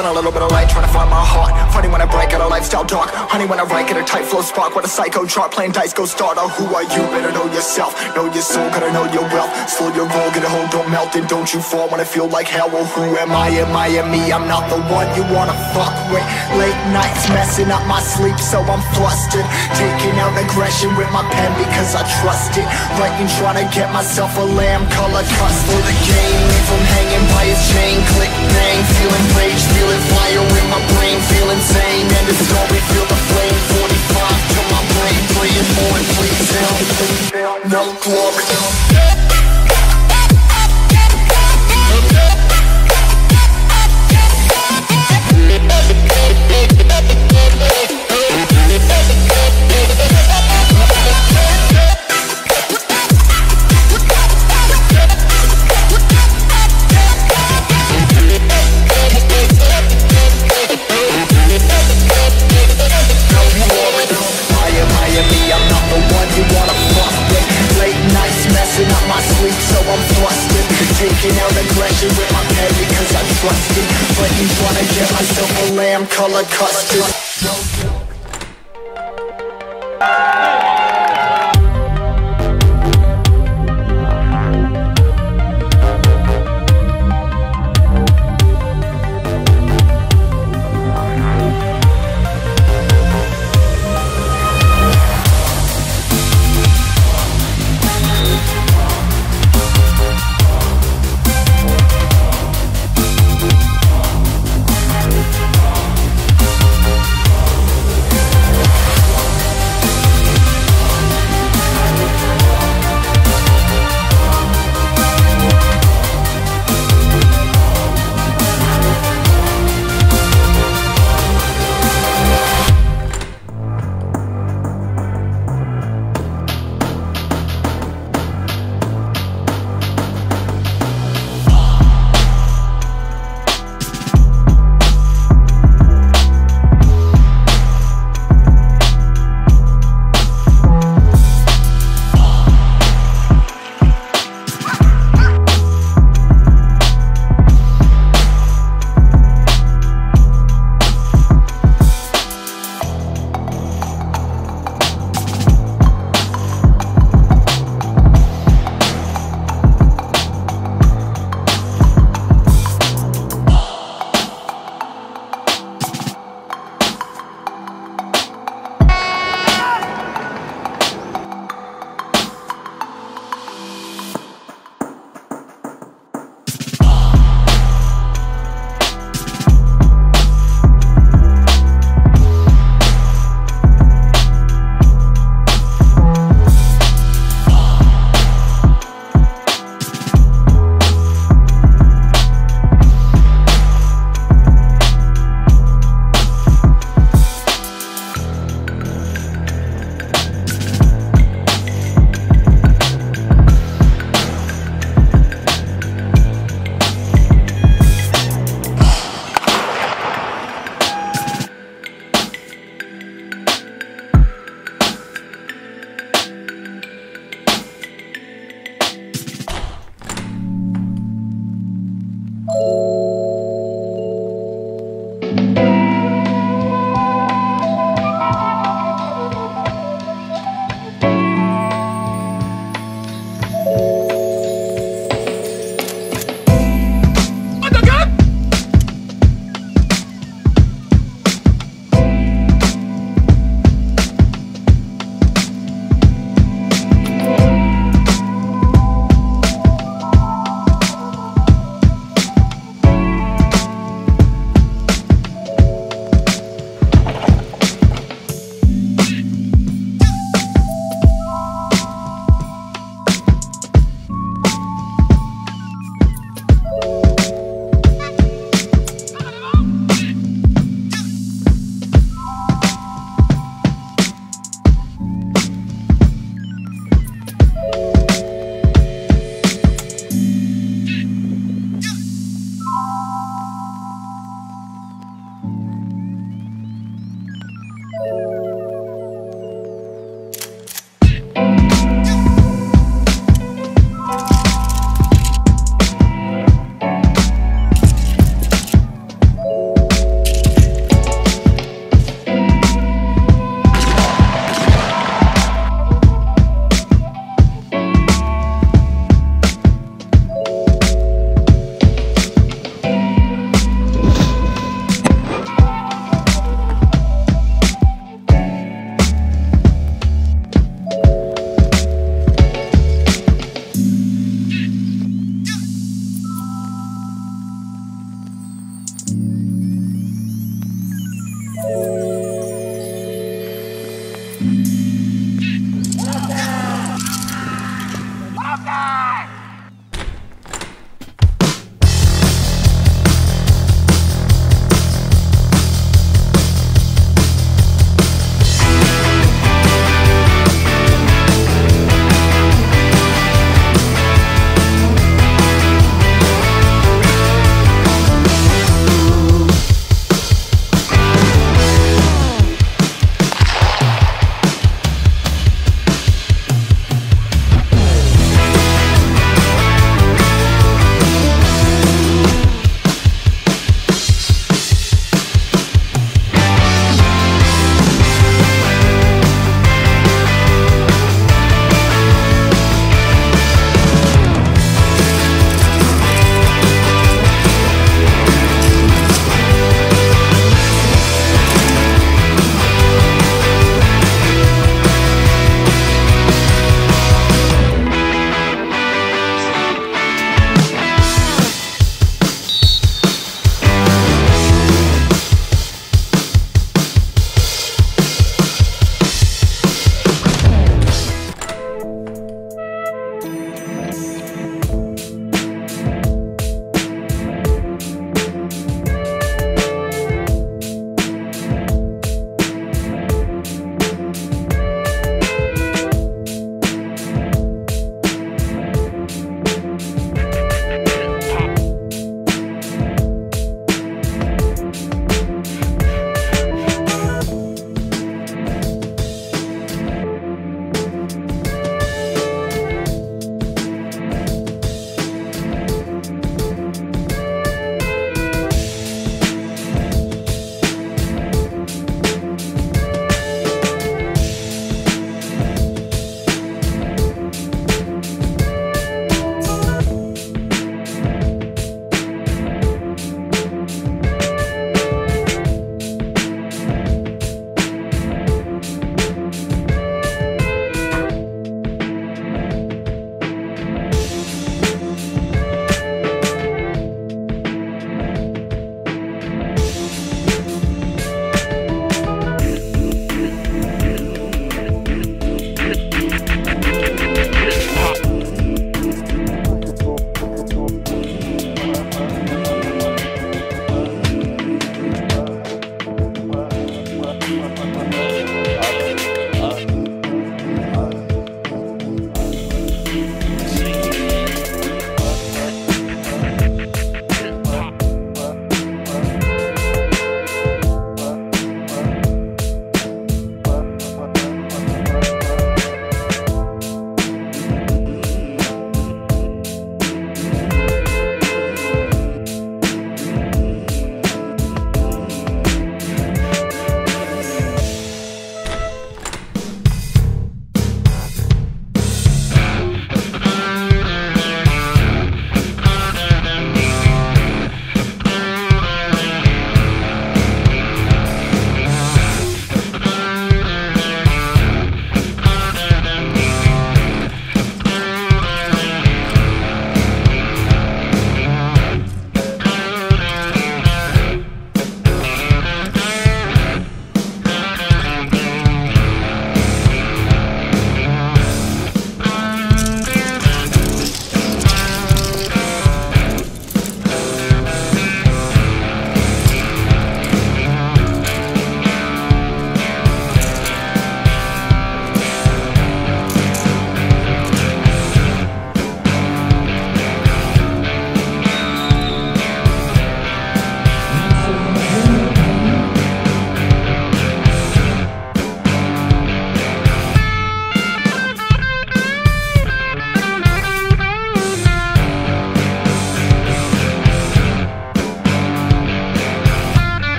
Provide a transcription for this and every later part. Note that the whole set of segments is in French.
Shine a little bit of light, trying to find my heart. Funny when I break out a lifestyle dark. Honey when I write, get a tight flow spark. What a psycho chart, playing dice, go start. Oh, who are you? Better know yourself. Know your soul, gotta know your wealth. Slow your roll, get a hold, don't melt. And don't you fall when I feel like hell. Well, who am I? Am I me? I'm not the one you wanna fuck with. Late nights messing up my sleep, so I'm flustered. Taking out aggression with my pen because I trust it. Writing, trying to get myself a lamb color cuss for the game. Leave him hanging by his chain. Click, bang, feeling rage, feeling fire in my brain, feel insane. And it's story, feel the flame. 45 to my brain, praying for it, please help. No glory. Taking out aggression with my pen because I trust it. But you wanna get myself a lamb color custard.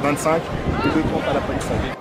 25 et 2,30 à la palissade.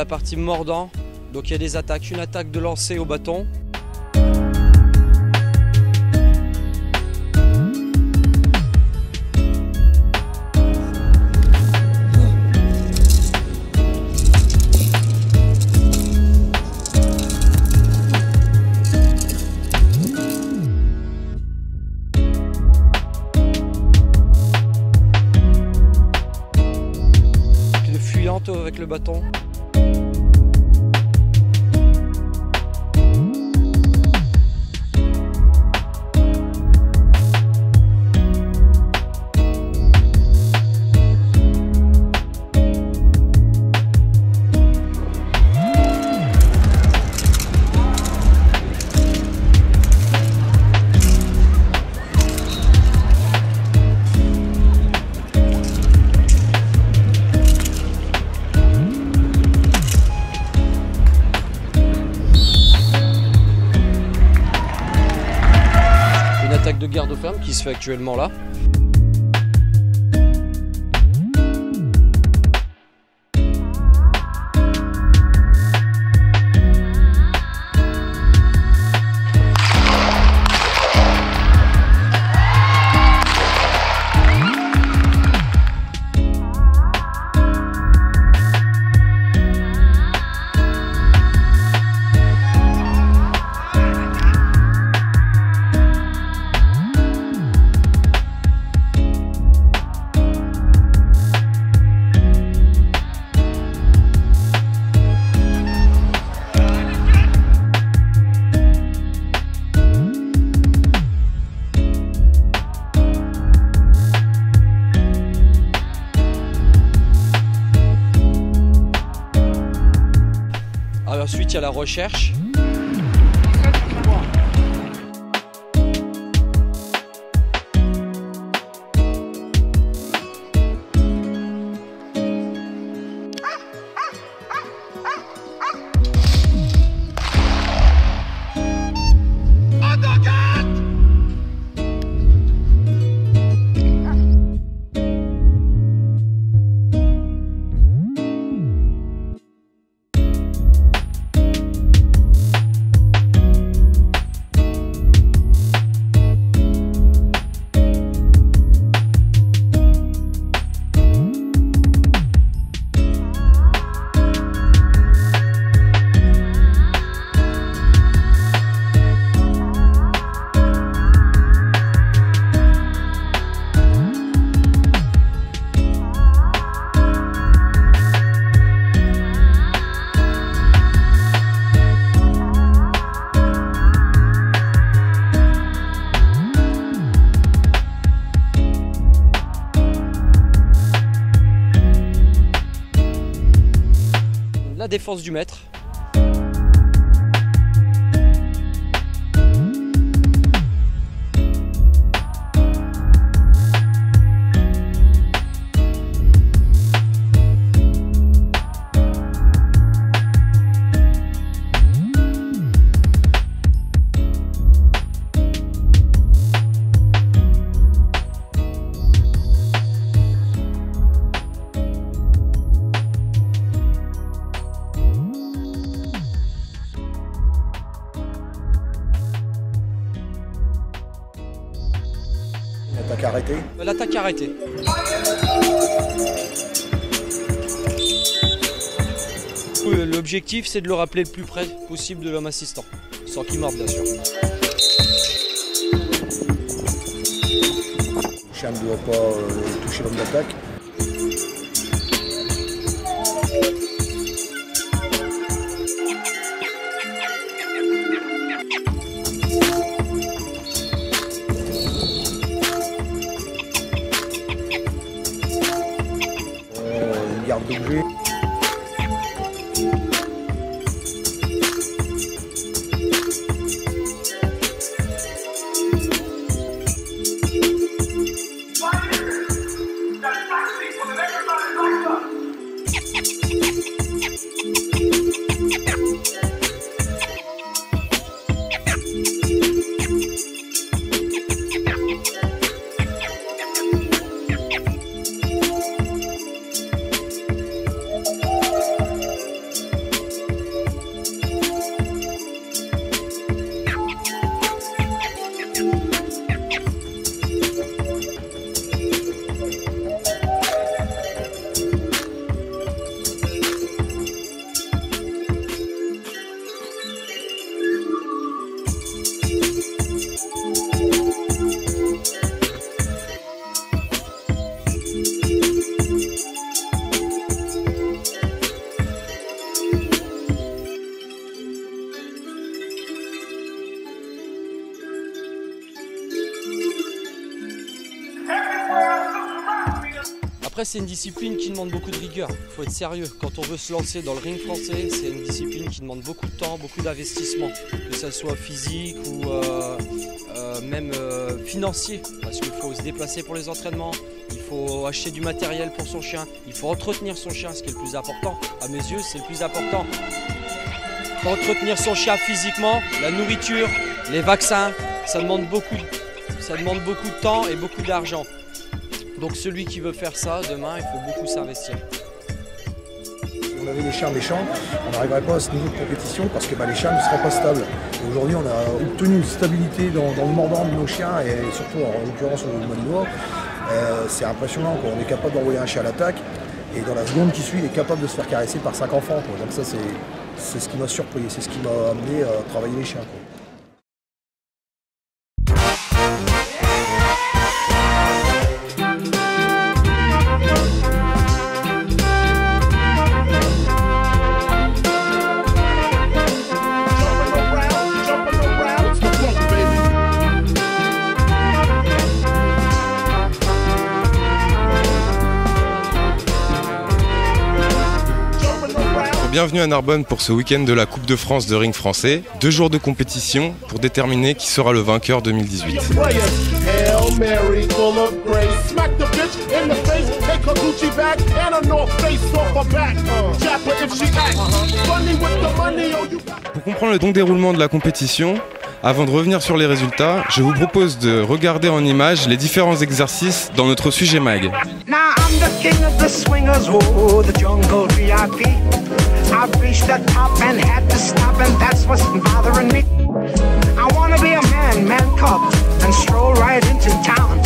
la partie mordant. Donc il y a des attaques, une attaque de lancer au bâton. Une fuyante avec le bâton. Attaque de garde ferme qui se fait actuellement là. Ensuite, il y a la recherche. La défense du maître. L'attaque arrêtée. L'attaque arrêtée. L'objectif, c'est de le rappeler le plus près possible de l'homme assistant, sans qu'il morde bien sûr. Le chien ne doit pas toucher l'homme d'attaque. Une garde d'objet. Après, c'est une discipline qui demande beaucoup de rigueur. Il faut être sérieux. Quand on veut se lancer dans le ring français, c'est une discipline qui demande beaucoup de temps, beaucoup d'investissement. Que ça soit physique ou même financier. Parce qu'il faut se déplacer pour les entraînements, il faut acheter du matériel pour son chien, il faut entretenir son chien, ce qui est le plus important. À mes yeux, c'est le plus important. Il faut entretenir son chien physiquement, la nourriture, les vaccins, ça demande beaucoup de temps et beaucoup d'argent. Donc celui qui veut faire ça, demain, il faut beaucoup s'investir. Si on avait des chiens méchants, on n'arriverait pas à ce niveau de compétition parce que les chiens ne seraient pas stables. Aujourd'hui, on a obtenu une stabilité dans le mordant de nos chiens et surtout en l'occurrence au Malinois. C'est impressionnant, quoi. On est capable d'envoyer un chien à l'attaque et dans la seconde qui suit, il est capable de se faire caresser par 5 enfants, quoi. Donc ça, c'est ce qui m'a surpris, c'est ce qui m'a amené à travailler les chiens, quoi. Bienvenue à Narbonne pour ce week-end de la Coupe de France de ring français. 2 jours de compétition pour déterminer qui sera le vainqueur 2018. Pour comprendre le bon déroulement de la compétition, avant de revenir sur les résultats, je vous propose de regarder en images les différents exercices dans notre sujet mag. I've reached the top and had to stop, and that's what's bothering me. I wanna be a man cub, and stroll right into town,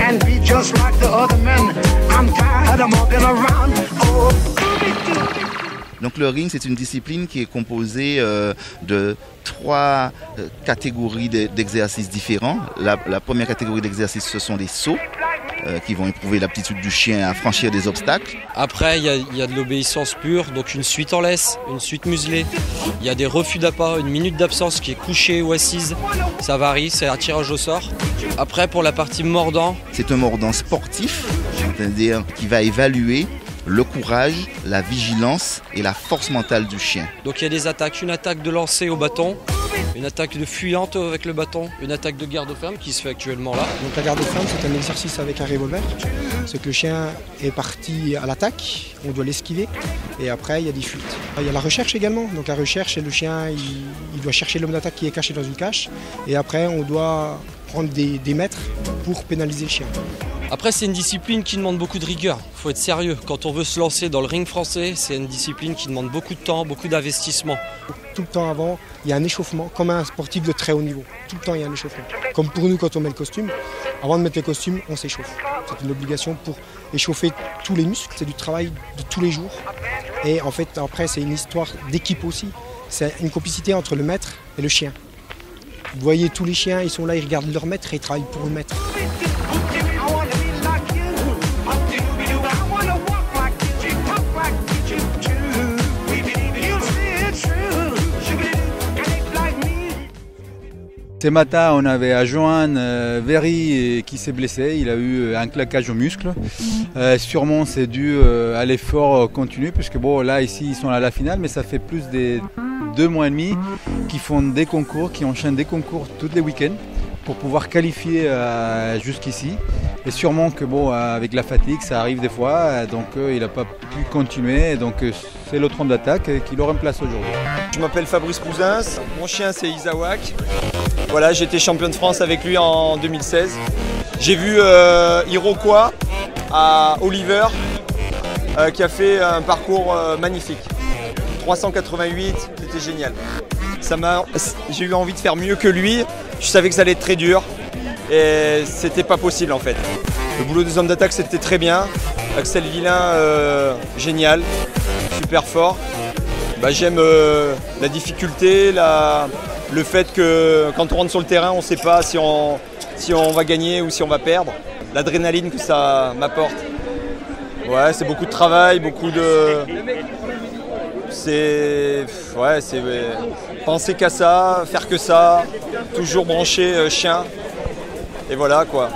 and be just like the other men. I'm tired of walking around. Oh. Donc le ring, c'est une discipline qui est composée de 3 catégories d'exercices différents. La première catégorie d'exercices, ce sont des sauts qui vont éprouver l'aptitude du chien à franchir des obstacles. Après, il y a de l'obéissance pure, donc une suite en laisse, une suite muselée. Il y a des refus d'appât, une minute d'absence qui est couchée ou assise. Ça varie, c'est un tirage au sort. Après, pour la partie mordant, c'est un mordant sportif, c'est-à-dire qui va évaluer le courage, la vigilance et la force mentale du chien. Donc il y a des attaques, une attaque de lancer au bâton, une attaque de fuyante avec le bâton, une attaque de garde-ferme qui se fait actuellement là. Donc la garde-ferme, c'est un exercice avec un revolver. C'est que le chien est parti à l'attaque, on doit l'esquiver et après il y a des fuites. Il y a la recherche également, donc la recherche, c'est le chien, il doit chercher l'homme d'attaque qui est caché dans une cache et après on doit prendre des mètres pour pénaliser le chien. Après, c'est une discipline qui demande beaucoup de rigueur. Il faut être sérieux. Quand on veut se lancer dans le ring français, c'est une discipline qui demande beaucoup de temps, beaucoup d'investissement. Tout le temps avant, il y a un échauffement, comme un sportif de très haut niveau. Tout le temps, il y a un échauffement. Comme pour nous, quand on met le costume, avant de mettre le costume, on s'échauffe. C'est une obligation pour échauffer tous les muscles. C'est du travail de tous les jours. Et en fait, après, c'est une histoire d'équipe aussi. C'est une complicité entre le maître et le chien. Vous voyez, tous les chiens, ils sont là, ils regardent leur maître et ils travaillent pour le maître. Ce matin, on avait à joindre Very qui s'est blessé, il a eu un claquage au muscle. Sûrement c'est dû à l'effort continu, puisque bon là ici ils sont à la finale, mais ça fait plus des 2 mois et demi qu'ils font des concours, qui enchaînent des concours tous les week-ends pour pouvoir qualifier jusqu'ici. Et sûrement que bon, avec la fatigue, ça arrive des fois, donc il n'a pas pu continuer, donc c'est l'autre homme d'attaque qui le remplace aujourd'hui. Je m'appelle Fabrice Cousins, mon chien c'est Isawak. Voilà, j'ai été champion de France avec lui en 2016. J'ai vu Iroquois à Oliver qui a fait un parcours magnifique. 388, c'était génial. J'ai eu envie de faire mieux que lui. Je savais que ça allait être très dur et c'était pas possible en fait. Le boulot des hommes d'attaque c'était très bien. Axel Villain, génial, super fort. J'aime la difficulté, le fait que quand on rentre sur le terrain, on ne sait pas si on va gagner ou si on va perdre. L'adrénaline que ça m'apporte. Ouais, c'est beaucoup de travail, beaucoup de... penser qu'à ça, faire que ça, toujours branché chien. Et voilà quoi.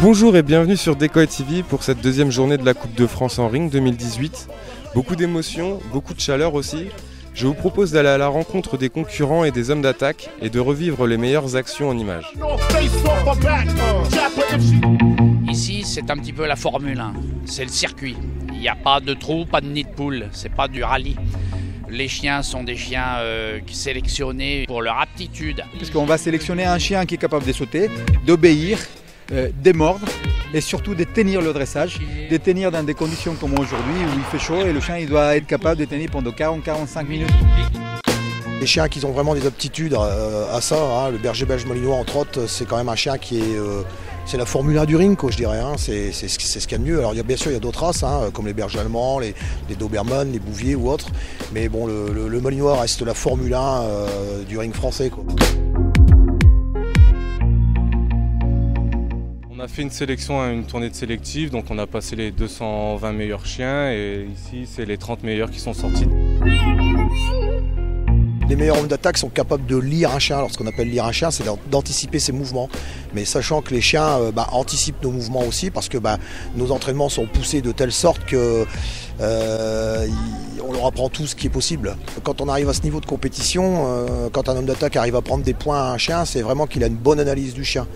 Bonjour et bienvenue sur Decoy TV pour cette deuxième journée de la Coupe de France en ring 2018. Beaucoup d'émotions, beaucoup de chaleur aussi. Je vous propose d'aller à la rencontre des concurrents et des hommes d'attaque et de revivre les meilleures actions en images. Ici, c'est un petit peu la Formule 1, c'est le circuit. Il n'y a pas de trou, pas de nid de poule, c'est pas du rallye. Les chiens sont des chiens sélectionnés pour leur aptitude. Puisqu'on va sélectionner un chien qui est capable de sauter, d'obéir, de mordre et surtout de tenir le dressage, de tenir dans des conditions comme aujourd'hui où il fait chaud et le chien il doit être capable de tenir pendant 40-45 minutes. Les chiens qui ont vraiment des aptitudes à ça, hein, le berger belge malinois entre autres, c'est quand même un chien qui est... c'est la Formule 1 du ring, quoi, je dirais, hein. C'est ce qu'il y a de mieux. Alors bien sûr il y a d'autres races, hein, comme les bergers allemands, les Doberman, les Bouviers ou autres. Mais bon, le malinois reste la Formule 1 du ring français, quoi. On a fait une sélection, une tournée de sélective, donc on a passé les 220 meilleurs chiens et ici c'est les 30 meilleurs qui sont sortis. Les meilleurs hommes d'attaque sont capables de lire un chien. Alors ce qu'on appelle lire un chien, c'est d'anticiper ses mouvements. Mais sachant que les chiens anticipent nos mouvements aussi, parce que nos entraînements sont poussés de telle sorte que on leur apprend tout ce qui est possible. Quand on arrive à ce niveau de compétition, quand un homme d'attaque arrive à prendre des points à un chien, c'est vraiment qu'il a une bonne analyse du chien.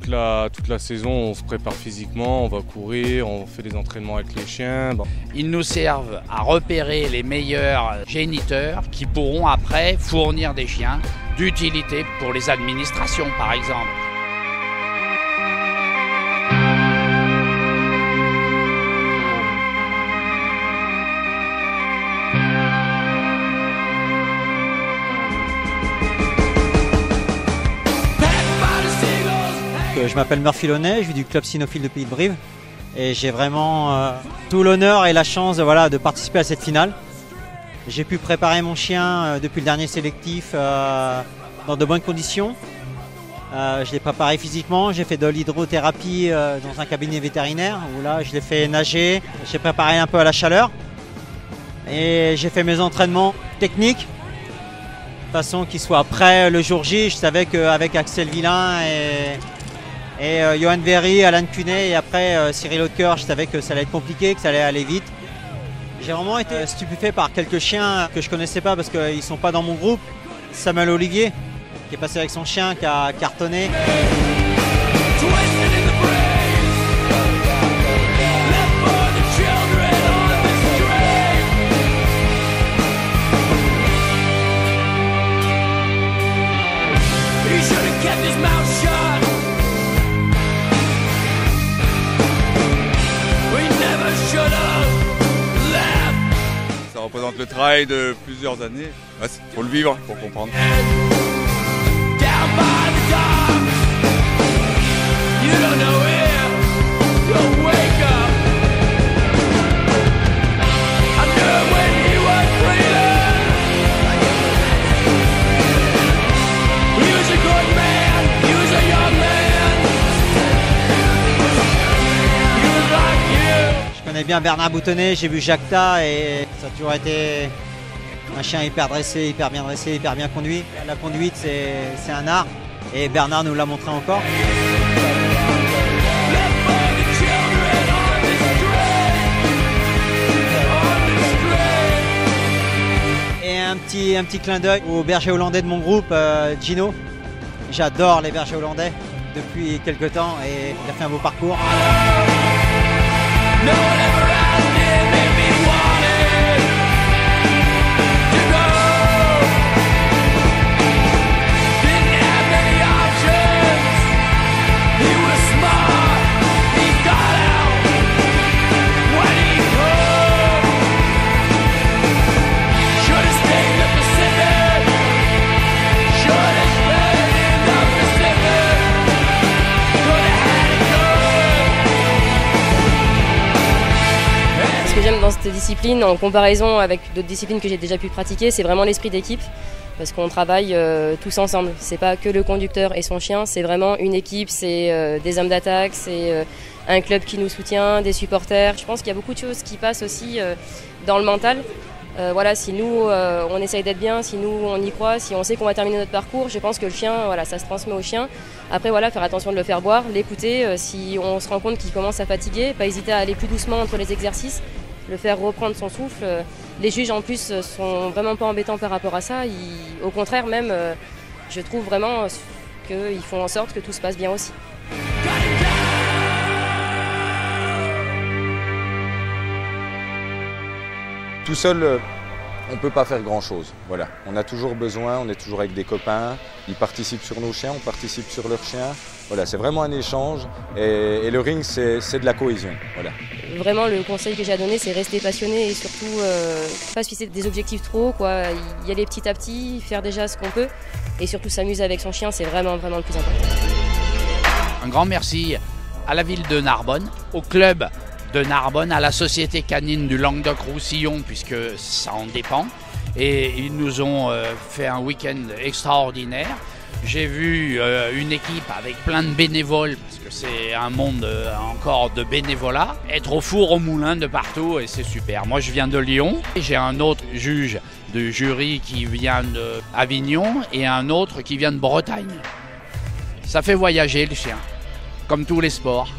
Toute la saison, on se prépare physiquement, on va courir, on fait des entraînements avec les chiens. Ils nous servent à repérer les meilleurs géniteurs qui pourront après fournir des chiens d'utilité pour les administrations par exemple. Je m'appelle Murphy Launay, je suis du club cynophile de Pays de Brive et j'ai vraiment tout l'honneur et la chance de participer à cette finale. J'ai pu préparer mon chien depuis le dernier sélectif dans de bonnes conditions. Je l'ai préparé physiquement, j'ai fait de l'hydrothérapie dans un cabinet vétérinaire où là je l'ai fait nager, j'ai préparé un peu à la chaleur et j'ai fait mes entraînements techniques de façon qu'il soit prêt le jour J. Je savais qu'avec Axel Villain et Johan Véry, Alan Cunet et après Cyril Hautecoeur, je savais que ça allait être compliqué, que ça allait aller vite. J'ai vraiment été stupéfait par quelques chiens que je ne connaissais pas parce qu'ils ne sont pas dans mon groupe. Samuel Olivier, qui est passé avec son chien, qui a cartonné. Ça représente le travail de plusieurs années. Il faut le vivre pour comprendre. Je connais bien Bernard Boutonnet, j'ai vu Jacta et ça a toujours été un chien hyper dressé, hyper bien conduit. La conduite c'est un art et Bernard nous l'a montré encore. Et un petit clin d'œil au berger hollandais de mon groupe, Gino. J'adore les bergers hollandais depuis quelques temps et il a fait un beau parcours. No one ever asked him if he wanted to go. Didn't have many options. He was smart. He got out when he could. Should have stayed in the Pacific. Should have stayed in the Pacific. Could have had it good. Ce que j'aime dans cette discipline, en comparaison avec d'autres disciplines que j'ai déjà pu pratiquer, c'est vraiment l'esprit d'équipe. Parce qu'on travaille tous ensemble. C'est pas que le conducteur et son chien, c'est vraiment une équipe, c'est des hommes d'attaque, c'est un club qui nous soutient, des supporters. Je pense qu'il y a beaucoup de choses qui passent aussi dans le mental. Voilà, si nous on essaye d'être bien, si nous on y croit, si on sait qu'on va terminer notre parcours, je pense que le chien, voilà, ça se transmet au chien. Après voilà, faire attention de le faire boire, l'écouter, si on se rend compte qu'il commence à fatiguer, pas hésiter à aller plus doucement entre les exercices, le faire reprendre son souffle. Les juges en plus sont vraiment pas embêtants par rapport à ça, au contraire même, je trouve vraiment qu'ils font en sorte que tout se passe bien aussi. Tout seul, on ne peut pas faire grand-chose. Voilà. On a toujours besoin, on est toujours avec des copains, ils participent sur nos chiens, on participe sur leurs chiens. Voilà, c'est vraiment un échange et le ring, c'est de la cohésion. Voilà. Vraiment, le conseil que j'ai à donner, c'est rester passionné et surtout pas se fixer des objectifs trop haut, quoi. Y aller petit à petit, faire déjà ce qu'on peut et surtout s'amuser avec son chien, c'est vraiment le plus important. Un grand merci à la ville de Narbonne, au club de Narbonne, à la société canine du Languedoc-Roussillon, puisque ça en dépend. Et ils nous ont fait un week-end extraordinaire. J'ai vu une équipe avec plein de bénévoles, parce que c'est un monde encore de bénévolat, être au four, au moulin, de partout, et c'est super. Moi, je viens de Lyon, j'ai un autre juge de jury qui vient d'Avignon et un autre qui vient de Bretagne. Ça fait voyager le chien, comme tous les sports.